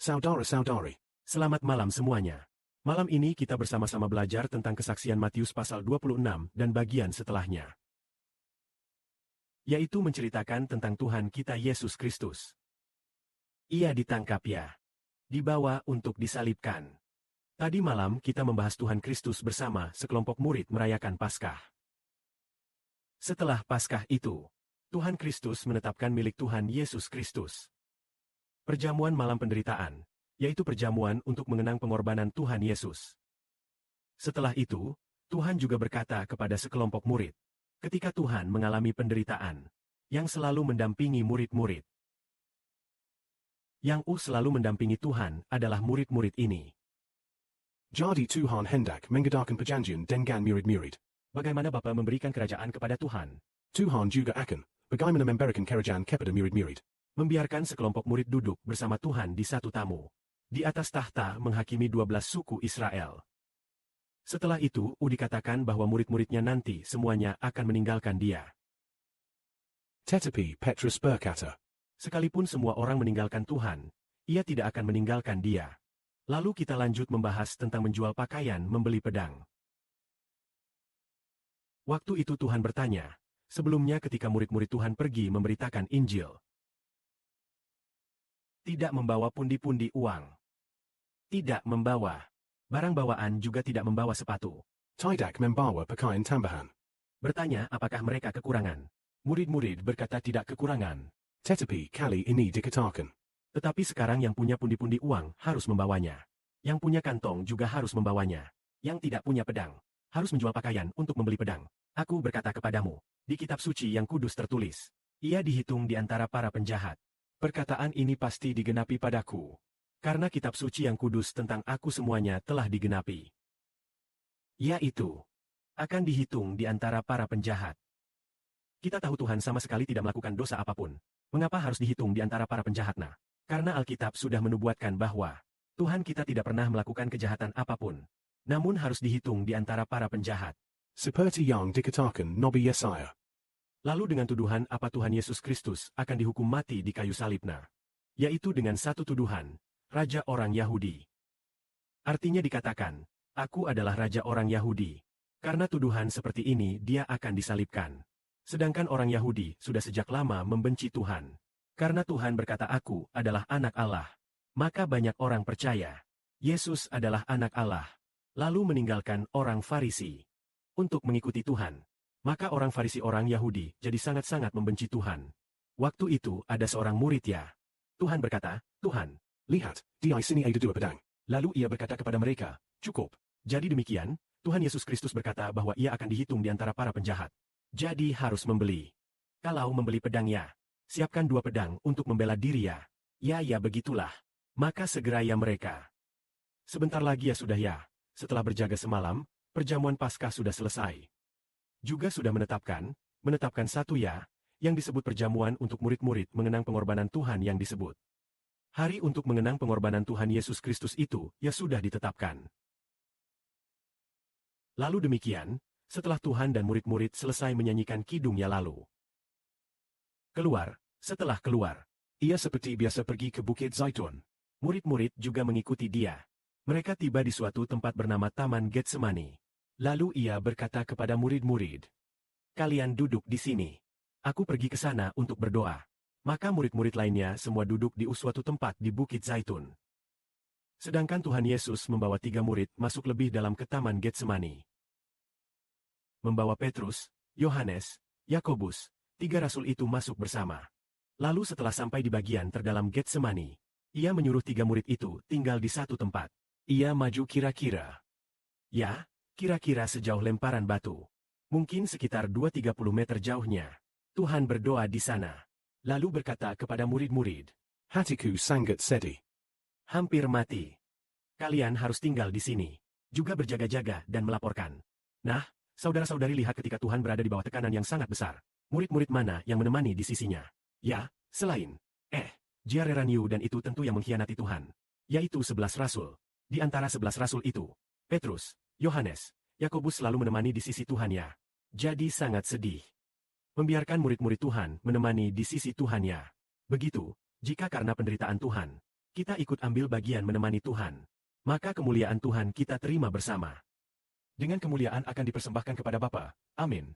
Saudara-saudari. Selamat malam semuanya. Malam ini kita bersama-sama belajar tentang kesaksian Matius pasal 26 dan bagian setelahnya. Yaitu menceritakan tentang Tuhan kita Yesus Kristus. Ia ditangkap ya. Dibawa untuk disalibkan. Tadi malam kita membahas Tuhan Kristus bersama sekelompok murid merayakan Paskah. Setelah Paskah itu, Tuhan Kristus menetapkan milik Tuhan Yesus Kristus. Perjamuan malam penderitaan, yaitu perjamuan untuk mengenang pengorbanan Tuhan Yesus. Setelah itu, Tuhan juga berkata kepada sekelompok murid, ketika Tuhan mengalami penderitaan, yang selalu mendampingi murid-murid. Yang selalu mendampingi Tuhan adalah murid-murid ini. Jadi Tuhan hendak mengadakan perjanjian dengan murid-murid. Bagaimana Bapa memberikan kerajaan kepada Tuhan? Tuhan juga akan bagaimana memberikan kerajaan kepada murid-murid. Membiarkan sekelompok murid duduk bersama Tuhan di satu tamu. Di atas tahta menghakimi 12 suku Israel. Setelah itu, dikatakan bahwa murid-muridnya nanti semuanya akan meninggalkan dia. Tetapi Petrus berkata, sekalipun semua orang meninggalkan Tuhan, ia tidak akan meninggalkan dia. Lalu kita lanjut membahas tentang menjual pakaian membeli pedang. Waktu itu Tuhan bertanya, sebelumnya ketika murid-murid Tuhan pergi memberitakan Injil. Tidak membawa pundi-pundi uang. Tidak membawa. Barang bawaan juga tidak membawa sepatu. Tidak membawa pakaian tambahan. Bertanya apakah mereka kekurangan. Murid-murid berkata tidak kekurangan. Tetapi kali ini dikatakan. Tetapi sekarang yang punya pundi-pundi uang harus membawanya. Yang punya kantong juga harus membawanya. Yang tidak punya pedang harus menjual pakaian untuk membeli pedang. Aku berkata kepadamu, di kitab suci yang kudus tertulis, ia dihitung di antara para penjahat. Perkataan ini pasti digenapi padaku. Karena kitab suci yang kudus tentang aku semuanya telah digenapi. Yaitu, akan dihitung di antara para penjahat. Kita tahu Tuhan sama sekali tidak melakukan dosa apapun. Mengapa harus dihitung di antara para penjahat? Nah, karena Alkitab sudah menubuatkan bahwa Tuhan kita tidak pernah melakukan kejahatan apapun. Namun harus dihitung di antara para penjahat. Seperti yang dikatakan Nabi Yesaya. Lalu dengan tuduhan apa Tuhan Yesus Kristus akan dihukum mati di kayu salibnya? Yaitu dengan satu tuduhan, Raja orang Yahudi. Artinya dikatakan, aku adalah Raja orang Yahudi. Karena tuduhan seperti ini dia akan disalibkan. Sedangkan orang Yahudi sudah sejak lama membenci Tuhan. Karena Tuhan berkata aku adalah anak Allah. Maka banyak orang percaya, Yesus adalah anak Allah. Lalu meninggalkan orang Farisi untuk mengikuti Tuhan. Maka orang Farisi orang Yahudi jadi sangat-sangat membenci Tuhan. Waktu itu ada seorang murid ya. Tuhan berkata, Tuhan, lihat, di sini ada 2 pedang. Lalu ia berkata kepada mereka, cukup. Jadi demikian, Tuhan Yesus Kristus berkata bahwa ia akan dihitung di antara para penjahat. Jadi harus membeli. Kalau membeli pedang ya, siapkan 2 pedang untuk membela diri ya. Ya begitulah. Maka segera ya mereka. Sebentar lagi ya sudah ya. Setelah berjaga semalam, perjamuan Paskah sudah selesai. Juga sudah menetapkan satu ya, yang disebut perjamuan untuk murid-murid mengenang pengorbanan Tuhan yang disebut. Hari untuk mengenang pengorbanan Tuhan Yesus Kristus itu, ya sudah ditetapkan. Lalu demikian, setelah Tuhan dan murid-murid selesai menyanyikan kidungnya lalu. Setelah keluar, ia seperti biasa pergi ke Bukit Zaitun. Murid-murid juga mengikuti dia. Mereka tiba di suatu tempat bernama Taman Getsemani. Lalu ia berkata kepada murid-murid, kalian duduk di sini. Aku pergi ke sana untuk berdoa. Maka murid-murid lainnya semua duduk di suatu tempat di Bukit Zaitun. Sedangkan Tuhan Yesus membawa 3 murid masuk lebih dalam ke Taman Getsemani. Membawa Petrus, Yohanes, Yakobus, 3 rasul itu masuk bersama. Lalu setelah sampai di bagian terdalam Getsemani, ia menyuruh 3 murid itu tinggal di satu tempat. Ia maju kira-kira sejauh lemparan batu. Mungkin sekitar 2-30 meter jauhnya. Tuhan berdoa di sana. Lalu berkata kepada murid-murid, hatiku sangat sedih. Hampir mati. Kalian harus tinggal di sini. Juga berjaga-jaga dan melaporkan. Nah, saudara-saudari lihat ketika Tuhan berada di bawah tekanan yang sangat besar. Murid-murid mana yang menemani di sisinya? Ya, selain Jiareraniu dan itu tentu yang mengkhianati Tuhan. Yaitu 11 rasul. Di antara 11 rasul itu, Petrus, Yohanes, Yakobus selalu menemani di sisi Tuhan ya. Jadi sangat sedih. Membiarkan murid-murid Tuhan menemani di sisi Tuhan ya. Begitu, jika karena penderitaan Tuhan, Kita ikut ambil bagian menemani Tuhan. Maka kemuliaan Tuhan kita terima bersama. Dengan kemuliaan akan dipersembahkan kepada Bapa. Amin.